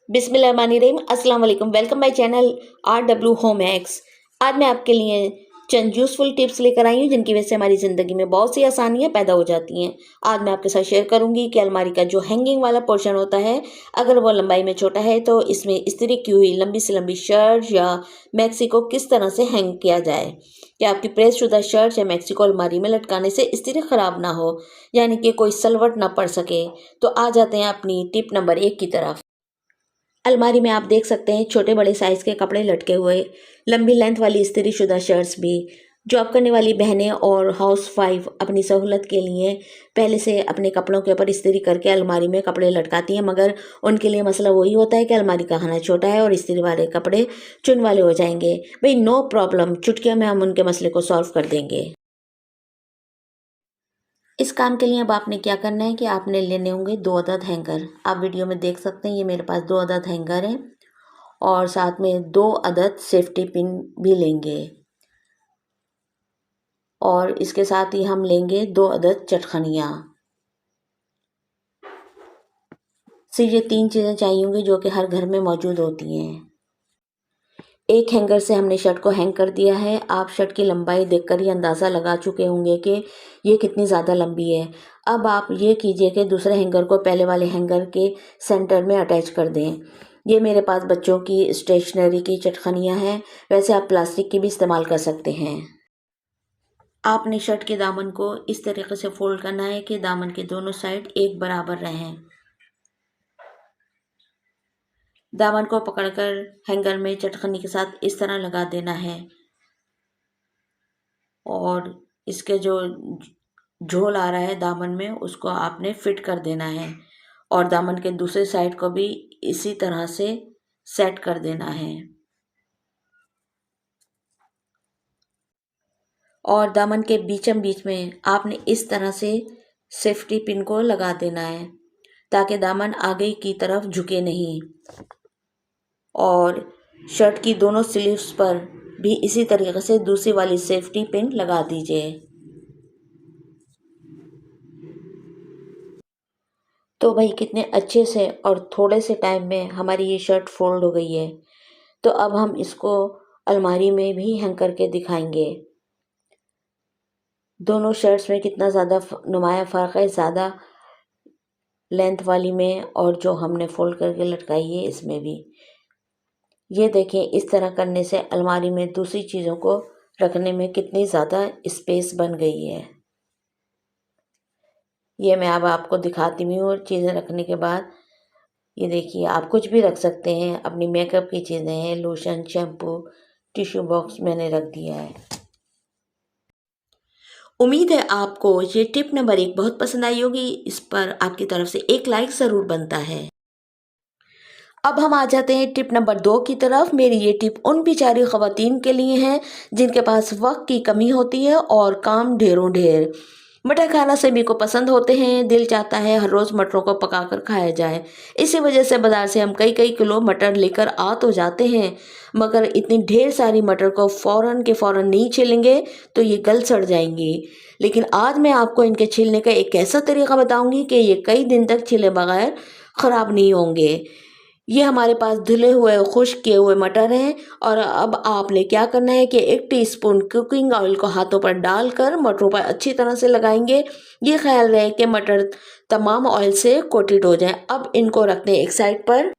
बिस्मिल्लाहिर्रहमानिर्रहीम। अस्सलाम वालेकुम। Welcome my channel RW home hacks. आज मैं आपके लिए चंद यूज़फुल टिप्स लेकर आई हूँ जिनकी वजह से हमारी ज़िंदगी में बहुत सी आसानियाँ पैदा हो जाती हैं। आज मैं आपके साथ शेयर करूँगी कि अलमारी का जो हैंगिंग वाला पोर्शन होता है, अगर वो लंबाई में छोटा है तो इसमें इस्त्री की हुई लंबी से लंबी शर्ट या मैक्सी को किस तरह से हैंग किया जाए कि आपकी प्रेस शुदा शर्ट या मैक्सी को अलमारी में लटकाने से इस्त्री ख़राब ना हो, यानी कि कोई सलवट ना पड़ सके। तो आ जाते हैं अपनी टिप नंबर 1 की तरफ। अलमारी में आप देख सकते हैं छोटे बड़े साइज़ के कपड़े लटके हुए, लंबी लेंथ वाली इस्त्रीशुदा शर्ट्स भी। जॉब करने वाली बहनें और हाउसवाइफ अपनी सहूलत के लिए पहले से अपने कपड़ों के ऊपर इस्त्री करके अलमारी में कपड़े लटकाती हैं, मगर उनके लिए मसला वही होता है कि अलमारी का खाना छोटा है और इस्त्री वाले कपड़े चुन वाले हो जाएंगे। भाई नो प्रॉब्लम, चुटकियों में हम उनके मसले को सॉल्व कर देंगे। इस काम के लिए अब आपने क्या करना है कि आपने लेने होंगे 2 अदद हैंगर। आप वीडियो में देख सकते हैं, ये मेरे पास 2 अदद हैंगर हैं और साथ में 2 अदद सेफ्टी पिन भी लेंगे और इसके साथ ही हम लेंगे 2 अदद चटखनियाँ। सिर्फ ये 3 चीज़ें चाहिए होंगी जो कि हर घर में मौजूद होती हैं। एक हैंगर से हमने शर्ट को हैंग कर दिया है। आप शर्ट की लंबाई देखकर ही अंदाज़ा लगा चुके होंगे कि ये कितनी ज़्यादा लंबी है। अब आप ये कीजिए कि दूसरे हैंगर को पहले वाले हैंगर के सेंटर में अटैच कर दें। ये मेरे पास बच्चों की स्टेशनरी की चटखनियाँ हैं, वैसे आप प्लास्टिक की भी इस्तेमाल कर सकते हैं। आपने शर्ट के दामन को इस तरीके से फोल्ड करना है कि दामन के दोनों साइड एक बराबर रहें। दामन को पकड़कर हैंगर में चटखनी के साथ इस तरह लगा देना है और इसके जो झोल आ रहा है दामन में उसको आपने फिट कर देना है और दामन के दूसरे साइड को भी इसी तरह से सेट कर देना है और दामन के बीचम बीच में आपने इस तरह से सेफ्टी पिन को लगा देना है ताकि दामन आगे की तरफ झुके नहीं। और शर्ट की दोनों स्लीव्स पर भी इसी तरीके से दूसरी वाली सेफ्टी पिन लगा दीजिए। तो भाई कितने अच्छे से और थोड़े से टाइम में हमारी ये शर्ट फोल्ड हो गई है। तो अब हम इसको अलमारी में भी हैंग करके दिखाएंगे। दोनों शर्ट्स में कितना ज़्यादा नुमाया फ़र्क है, ज़्यादा लेंथ वाली में और जो हमने फोल्ड करके लटकाई है इसमें भी। ये देखें, इस तरह करने से अलमारी में दूसरी चीज़ों को रखने में कितनी ज़्यादा स्पेस बन गई है। ये मैं अब आपको दिखाती भी हूँ और चीज़ें रखने के बाद ये देखिए, आप कुछ भी रख सकते हैं। अपनी मेकअप की चीज़ें हैं, लोशन, शैम्पू, टिश्यू बॉक्स मैंने रख दिया है। उम्मीद है आपको ये टिप नंबर 1 बहुत पसंद आई होगी। इस पर आपकी तरफ से एक लाइक ज़रूर बनता है। अब हम आ जाते हैं टिप नंबर 2 की तरफ। मेरी ये टिप उन बेचारी ख़वातीन के लिए है जिनके पास वक्त की कमी होती है और काम ढेरों ढेर। मटर खाना सभी को पसंद होते हैं, दिल चाहता है हर रोज़ मटरों को पकाकर खाया जाए। इसी वजह से बाज़ार से हम कई कई किलो मटर लेकर आ तो जाते हैं, मगर इतनी ढेर सारी मटर को फ़ौरन के फ़ौरन नहीं छिलेंगे तो ये गल सड़ जाएंगी। लेकिन आज मैं आपको इनके छीलने का एक ऐसा तरीका बताऊंगी कि ये कई दिन तक छिले बगैर ख़राब नहीं होंगे। ये हमारे पास धुले हुए खुश्क किए हुए मटर हैं और अब आपने क्या करना है कि 1 टीस्पून कुकिंग ऑयल को हाथों पर डालकर मटरों पर अच्छी तरह से लगाएंगे। ये ख्याल रहे कि मटर तमाम ऑयल से कोटेड हो जाएं। अब इनको रखते हैं एक साइड पर।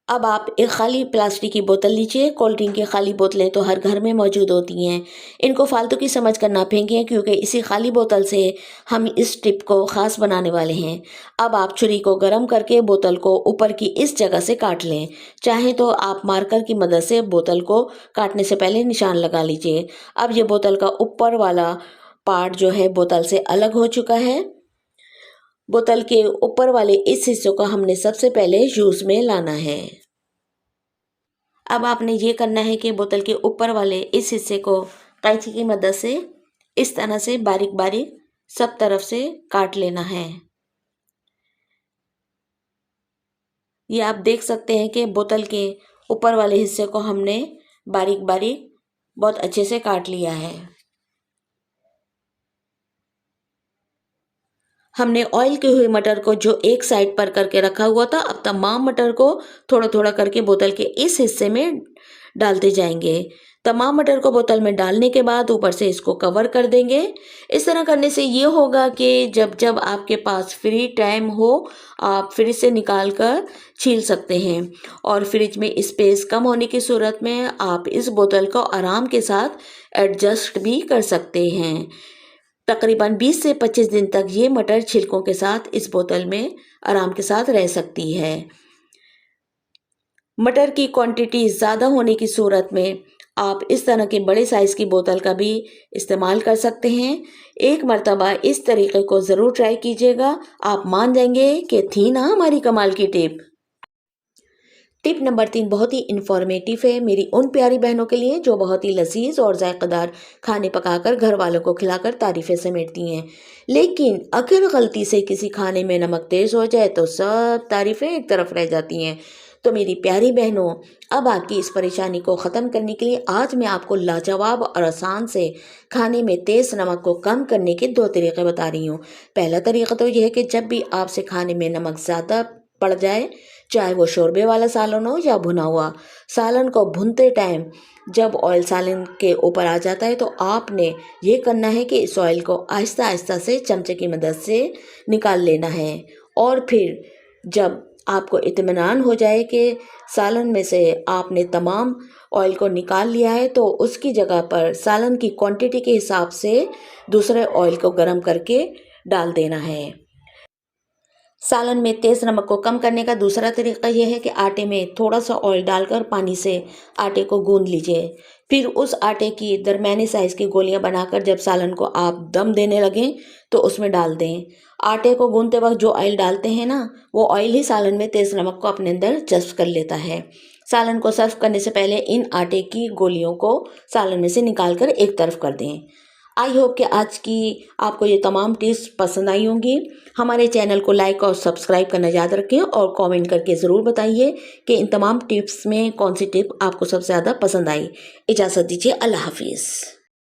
अब आप एक खाली प्लास्टिक की बोतल लीजिए। कोल्ड ड्रिंक की खाली बोतलें तो हर घर में मौजूद होती हैं। इनको फालतू की समझ कर ना फेंकें क्योंकि इसी खाली बोतल से हम इस टिप को ख़ास बनाने वाले हैं। अब आप छुरी को गर्म करके बोतल को ऊपर की इस जगह से काट लें। चाहे तो आप मार्कर की मदद से बोतल को काटने से पहले निशान लगा लीजिए। अब ये बोतल का ऊपर वाला पार्ट जो है बोतल से अलग हो चुका है। बोतल के ऊपर वाले इस हिस्से को हमने सबसे पहले यूज़ में लाना है। अब आपने ये करना है कि बोतल के ऊपर वाले इस हिस्से को कैंची की मदद से इस तरह से बारीक बारीक सब तरफ से काट लेना है। ये आप देख सकते हैं कि बोतल के ऊपर वाले हिस्से को हमने बारीक बारीक बहुत अच्छे से काट लिया है। हमने ऑयल किए हुए मटर को जो एक साइड पर करके रखा हुआ था, अब तमाम मटर को थोड़ा थोड़ा करके बोतल के इस हिस्से में डालते जाएंगे। तमाम मटर को बोतल में डालने के बाद ऊपर से इसको कवर कर देंगे। इस तरह करने से ये होगा कि जब जब आपके पास फ्री टाइम हो आप फ्रिज से निकाल कर छील सकते हैं, और फ्रिज में स्पेस कम होने की सूरत में आप इस बोतल को आराम के साथ एडजस्ट भी कर सकते हैं। तकरीबन 20 से 25 दिन तक ये मटर छिलकों के साथ इस बोतल में आराम के साथ रह सकती है। मटर की क्वांटिटी ज़्यादा होने की सूरत में आप इस तरह के बड़े साइज़ की बोतल का भी इस्तेमाल कर सकते हैं। एक मर्तबा इस तरीके को ज़रूर ट्राई कीजिएगा, आप मान जाएंगे कि थी ना हमारी कमाल की टिप। टिप नंबर 3 बहुत ही इन्फॉर्मेटिव है मेरी उन प्यारी बहनों के लिए जो बहुत ही लजीज और जायकेदार खाने पकाकर घर वालों को खिलाकर तारीफ़ें समेटती हैं, लेकिन अगर गलती से किसी खाने में नमक तेज़ हो जाए तो सब तारीफ़ें एक तरफ रह जाती हैं। तो मेरी प्यारी बहनों, अब आपकी इस परेशानी को ख़त्म करने के लिए आज मैं आपको लाजवाब और आसान से खाने में तेज़ नमक को कम करने के 2 तरीक़े बता रही हूँ। पहला तरीक़ा तो यह है कि जब भी आपसे खाने में नमक ज़्यादा पड़ जाए, चाहे वो शोरबे वाला सालन हो या भुना हुआ, सालन को भूनते टाइम जब ऑयल सालन के ऊपर आ जाता है तो आपने ये करना है कि इस ऑयल को आहिस्ता आहिस्ता से चमचे की मदद से निकाल लेना है, और फिर जब आपको इत्मीनान हो जाए कि सालन में से आपने तमाम ऑयल को निकाल लिया है तो उसकी जगह पर सालन की क्वांटिटी के हिसाब से दूसरे ऑयल को गर्म करके डाल देना है। सालन में तेज़ नमक को कम करने का दूसरा तरीका यह है कि आटे में थोड़ा सा ऑयल डालकर पानी से आटे को गूंद लीजिए। फिर उस आटे की दरमियाने साइज़ की गोलियां बनाकर जब सालन को आप दम देने लगें तो उसमें डाल दें। आटे को गूंदते वक्त जो ऑयल डालते हैं ना, वो ऑयल ही सालन में तेज़ नमक को अपने अंदर जज़्ब कर लेता है। सालन को सर्व करने से पहले इन आटे की गोलियों को सालन में से निकाल कर एक तरफ कर दें। आई होप कि आज की आपको ये तमाम टिप्स पसंद आई होंगी। हमारे चैनल को लाइक और सब्सक्राइब करना याद रखें और कमेंट करके ज़रूर बताइए कि इन तमाम टिप्स में कौन सी टिप आपको सबसे ज़्यादा पसंद आई। इजाज़त दीजिए, अल्लाह हाफिज़।